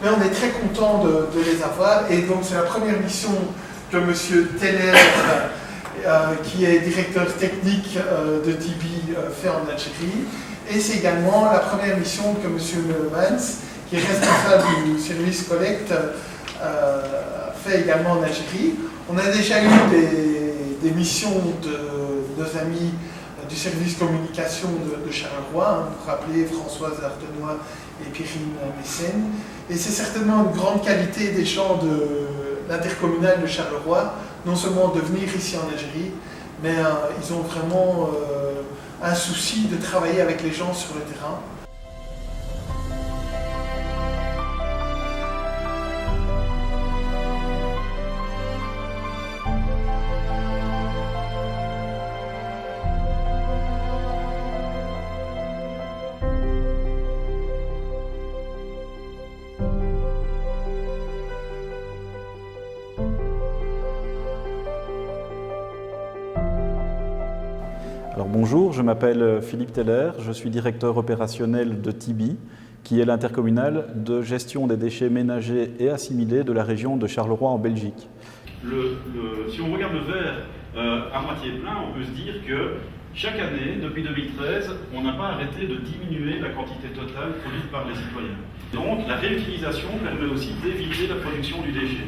mais on est très content de les avoir. Et donc c'est la première mission que M. Teller, qui est directeur technique de Tibi, fait en Algérie. Et c'est également la première mission que M. Mans, qui est responsable du service collecte, fait également en Algérie. On a déjà eu des missions de nos amis du service communication de Charleroi, hein, pour rappeler Françoise Ardenois et Pierrine Mécène. Et c'est certainement une grande qualité des gens de l'intercommunal de Charleroi, non seulement de venir ici en Algérie, mais ils ont vraiment un souci de travailler avec les gens sur le terrain. Alors bonjour, je m'appelle Philippe Teller, je suis directeur opérationnel de Tibi, qui est l'intercommunal de gestion des déchets ménagers et assimilés de la région de Charleroi en Belgique. Si on regarde le verre à moitié plein, on peut se dire que chaque année, depuis 2013, on n'a pas arrêté de diminuer la quantité totale produite par les citoyens. Donc la réutilisation permet aussi d'éviter la production du déchet.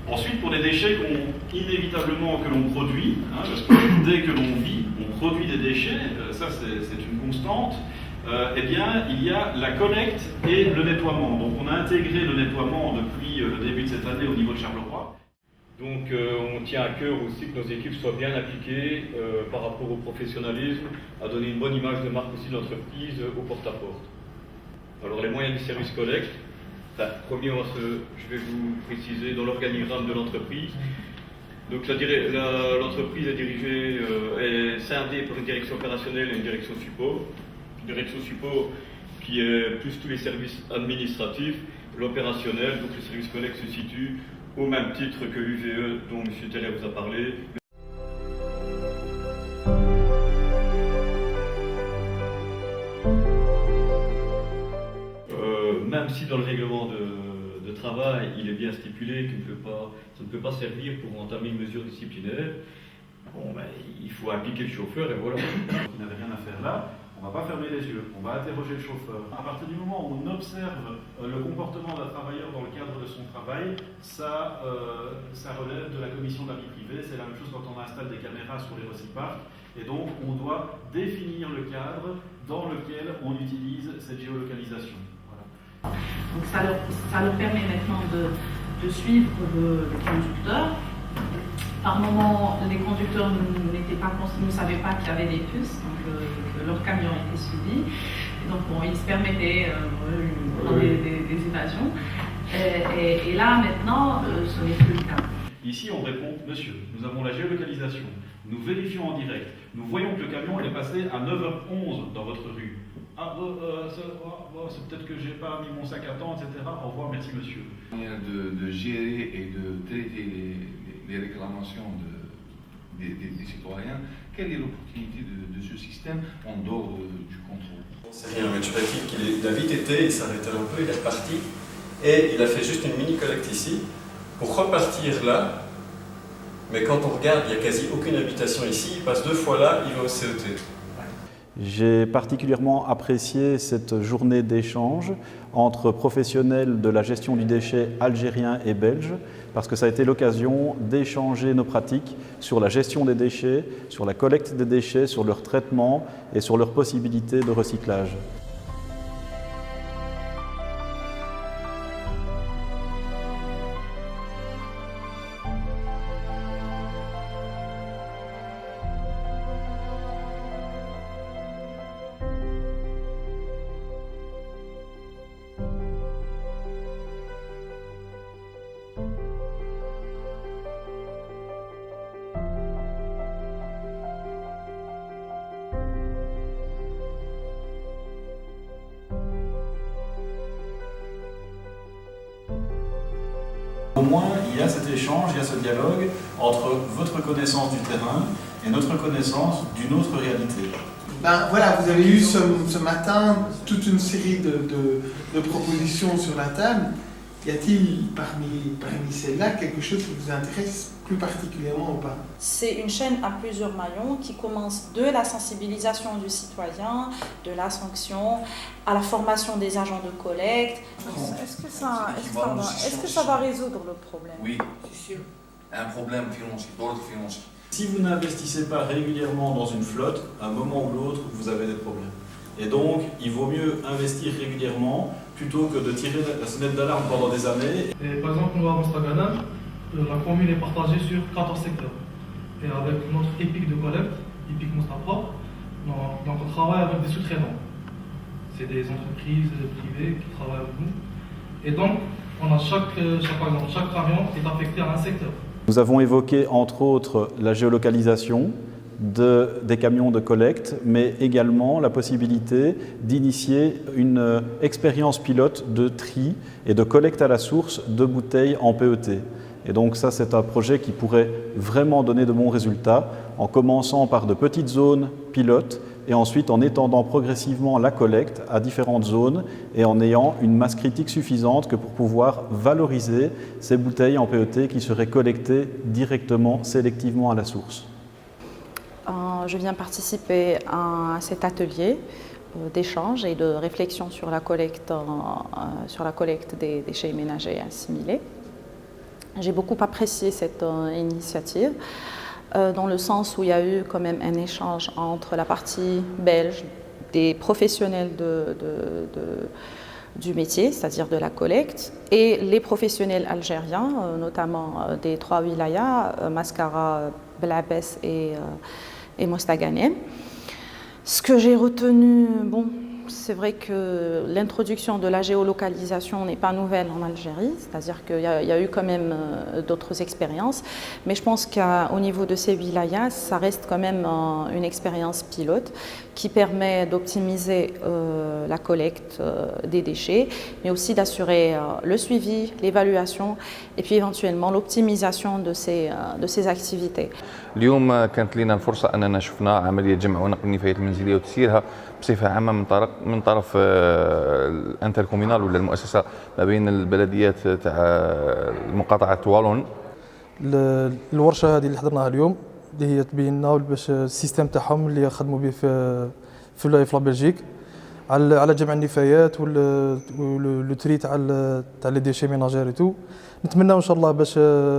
Ensuite, pour les déchets inévitablement que l'on produit, hein, parce que dès que l'on vit, on produit des déchets, ça c'est une constante, eh bien, il y a la collecte et le nettoiement. Donc on a intégré le nettoiement depuis le début de cette année au niveau de Charleroi. Donc on tient à cœur aussi que nos équipes soient bien appliquées par rapport au professionnalisme, à donner une bonne image de marque aussi de l'entreprise au porte-à-porte. Alors les moyens du service collecte, premier, je vais vous préciser dans l'organigramme de l'entreprise. Donc l'entreprise est dirigée, est scindée par une direction opérationnelle et une direction support. Une direction support qui est plus tous les services administratifs, l'opérationnel, donc le service collecte se situe au même titre que l'UVE dont M. Teller vous a parlé. Même si dans le règlement de travail, il est bien stipulé que ça ne peut pas servir pour entamer une mesure disciplinaire, bon, ben, il faut impliquer le chauffeur et voilà. Il n'avait rien à faire là, on ne va pas fermer les yeux, on va interroger le chauffeur. À partir du moment où on observe le comportement d'un travailleur dans le cadre de son travail, ça relève de la commission de la vie privée. C'est la même chose quand on installe des caméras sur les recyparcs. Et donc on doit définir le cadre dans lequel on utilise cette géolocalisation. Donc ça leur permet maintenant de suivre le conducteur. Par moment, les conducteurs ne savaient pas qu'il y avait des puces, donc que leur camion était suivi. Et donc bon, ils se permettaient des évasions. Et là maintenant, ce n'est plus le cas. Ici, on répond, monsieur, nous avons la géolocalisation, nous vérifions en direct, nous voyons que le camion est passé à 9h11 dans votre rue. Ah, c'est peut-être que j'ai pas mis mon sac à temps, etc. Au revoir, merci monsieur. De gérer et de traiter les réclamations des citoyens, quelle est l'opportunité de ce système en dehors du contrôle? C'est rien, mais tu vérifies qu'il a vite été, il s'arrêtait un peu, il est reparti, et il a fait juste une mini-collecte ici, pour repartir là, mais quand on regarde, il n'y a quasi aucune habitation ici, il passe 2 fois là, il va au CET. J'ai particulièrement apprécié cette journée d'échange entre professionnels de la gestion du déchet algériens et belges, parce que ça a été l'occasion d'échanger nos pratiques sur la gestion des déchets, sur la collecte des déchets, sur leur traitement et sur leurs possibilités de recyclage. Au moins, il y a cet échange, il y a ce dialogue entre votre connaissance du terrain et notre connaissance d'une autre réalité. Ben voilà, vous avez eu ce matin toute une série de propositions sur la table. Y a-t-il parmi celles-là quelque chose qui vous intéresse plus particulièrement ou pas? C'est une chaîne à plusieurs maillons qui commence de la sensibilisation du citoyen, de la sanction, à la formation des agents de collecte. Est-ce que ça va résoudre le problème? Oui, c'est sûr. Un problème financier, d'ordre financier. Si vous n'investissez pas régulièrement dans une flotte, à un moment ou l'autre, vous avez des problèmes. Et donc, il vaut mieux investir régulièrement plutôt que de tirer la sonnette d'alarme pendant des années. Et par exemple, nous, à Mostaganem, la commune est partagée sur 14 secteurs. Et avec notre épique de collecte, épique Mostapro, donc on travaille avec des sous-traitants. C'est des entreprises privées qui travaillent avec nous. Et donc, on a chaque camion est affecté à un secteur. Nous avons évoqué entre autres la géolocalisation des camions de collecte, mais également la possibilité d'initier une expérience pilote de tri et de collecte à la source de bouteilles en PET. Et donc ça, c'est un projet qui pourrait vraiment donner de bons résultats en commençant par de petites zones pilotes et ensuite en étendant progressivement la collecte à différentes zones et en ayant une masse critique suffisante que pour pouvoir valoriser ces bouteilles en PET qui seraient collectées directement, sélectivement à la source. Je viens participer à cet atelier d'échange et de réflexion sur la collecte des déchets ménagers assimilés. J'ai beaucoup apprécié cette initiative dans le sens où il y a eu quand même un échange entre la partie belge des professionnels du métier, c'est-à-dire de la collecte, et les professionnels algériens, notamment des 3 wilayas, Mascara, Blabès et Mostaganem. Ce que j'ai retenu, c'est vrai que l'introduction de la géolocalisation n'est pas nouvelle en Algérie, c'est-à-dire qu'il y a eu quand même d'autres expériences, mais je pense qu'au niveau de ces wilayas, ça reste quand même une expérience pilote qui permet d'optimiser la collecte des déchets, mais aussi d'assurer le suivi, l'évaluation et puis éventuellement l'optimisation de ces activités. اليوم كانت لنا الفرصة أننا شفنا عملية جمع ونقل النفايات المنزلية وتسييرها بصفة عامة من طرف الانتركومينال ولا المؤسسة ما بين البلديات تاع المقاطعة والون. الورشة هذه اللي حضرناها اليوم اللي هي تبين لنا باش السيستم تاعهم اللي خدموا به في لا بلجيك على جمع النفايات ولو تري تاع لي ديشي ميناجير تو. نتمنى ان شاء الله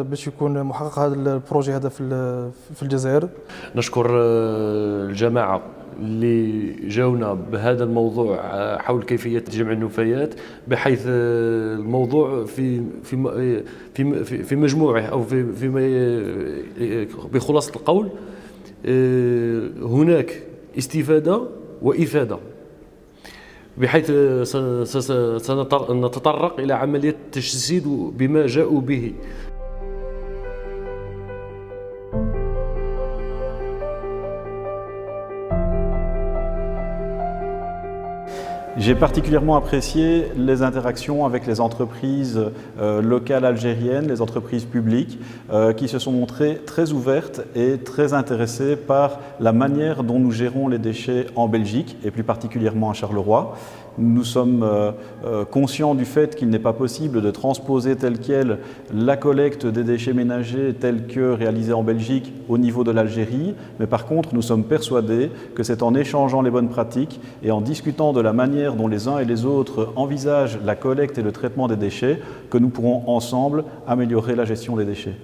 باش يكون محقق هذا البروجي هذا في الجزائر. نشكر الجماعه اللي جاونا بهذا الموضوع حول كيفيه جمع النفايات، بحيث الموضوع في مجموعه او بخلاصه القول هناك استفاده وافاده، بحيث سنتطرق إلى عملية تجسيد بما جاءوا به. J'ai particulièrement apprécié les interactions avec les entreprises locales algériennes, les entreprises publiques, qui se sont montrées très ouvertes et très intéressées par la manière dont nous gérons les déchets en Belgique, et plus particulièrement à Charleroi. Nous sommes conscients du fait qu'il n'est pas possible de transposer telle quelle la collecte des déchets ménagers telle que réalisée en Belgique au niveau de l'Algérie, mais par contre nous sommes persuadés que c'est en échangeant les bonnes pratiques et en discutant de la manière dont les uns et les autres envisagent la collecte et le traitement des déchets que nous pourrons ensemble améliorer la gestion des déchets.